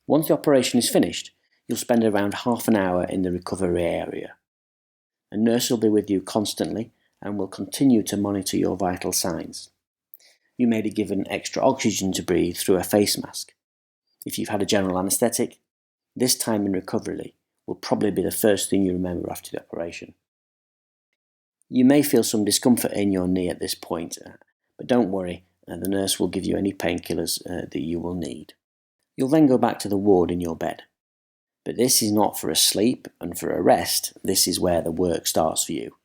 Once the operation is finished, you'll spend around half an hour in the recovery area. A nurse will be with you constantly and will continue to monitor your vital signs. You may be given extra oxygen to breathe through a face mask. If you've had a general anaesthetic, this time in recovery will probably be the first thing you remember after the operation. You may feel some discomfort in your knee at this point, but don't worry, the nurse will give you any painkillers that you will need. You'll then go back to the ward in your bed. But this is not for a sleep and for a rest, this is where the work starts for you.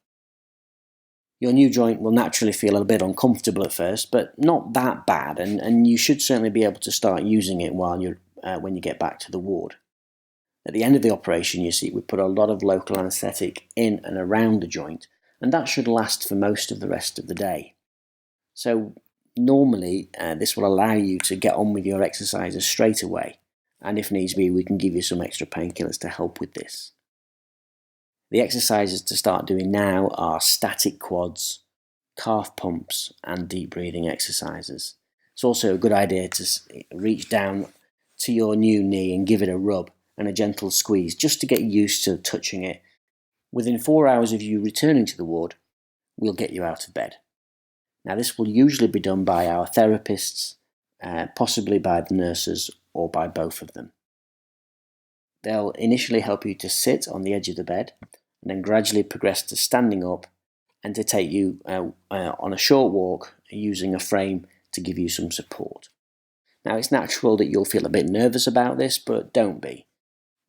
Your new joint will naturally feel a bit uncomfortable at first, but not that bad, and you should certainly be able to start using it when you get back to the ward. At the end of the operation, you see, we put a lot of local anaesthetic in and around the joint, and that should last for most of the rest of the day. So normally, this will allow you to get on with your exercises straight away, and if needs be, we can give you some extra painkillers to help with this. The exercises to start doing now are static quads, calf pumps, and deep breathing exercises. It's also a good idea to reach down to your new knee and give it a rub and a gentle squeeze just to get used to touching it. Within 4 hours of you returning to the ward, we'll get you out of bed. Now, this will usually be done by our therapists, possibly by the nurses or by both of them. They'll initially help you to sit on the edge of the bed and then gradually progress to standing up and to take you on a short walk using a frame to give you some support. Now, it's natural that you'll feel a bit nervous about this, but don't be.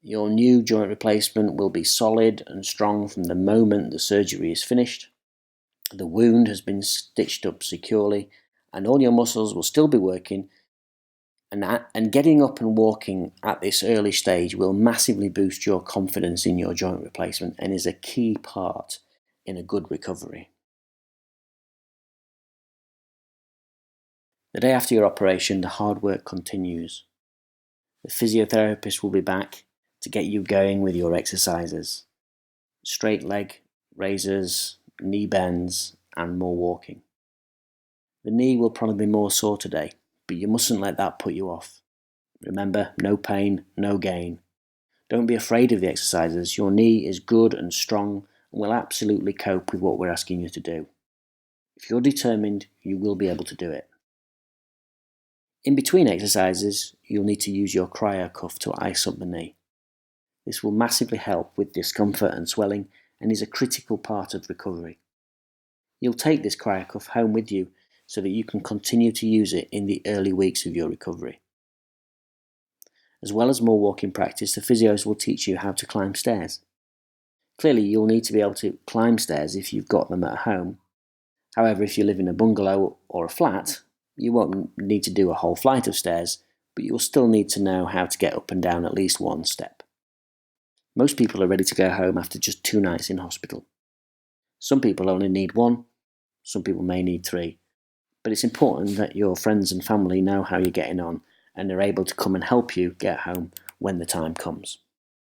Your new joint replacement will be solid and strong from the moment the surgery is finished. The wound has been stitched up securely and all your muscles will still be working, and getting up and walking at this early stage will massively boost your confidence in your joint replacement and is a key part in a good recovery. The day after your operation, the hard work continues. The physiotherapist will be back to get you going with your exercises. Straight leg, raises, knee bends, and more walking. The knee will probably be more sore today, but you mustn't let that put you off. Remember, no pain, no gain. Don't be afraid of the exercises. Your knee is good and strong and will absolutely cope with what we're asking you to do. If you're determined, you will be able to do it. In between exercises, you'll need to use your cryo cuff to ice up the knee. This will massively help with discomfort and swelling and is a critical part of recovery. You'll take this cryo cuff home with you so that you can continue to use it in the early weeks of your recovery. As well as more walking practice, the physios will teach you how to climb stairs. Clearly, you'll need to be able to climb stairs if you've got them at home. However, if you live in a bungalow or a flat, you won't need to do a whole flight of stairs, but you'll still need to know how to get up and down at least one step. Most people are ready to go home after just 2 nights in hospital. Some people only need 1, some people may need 3. But it's important that your friends and family know how you're getting on and are able to come and help you get home when the time comes.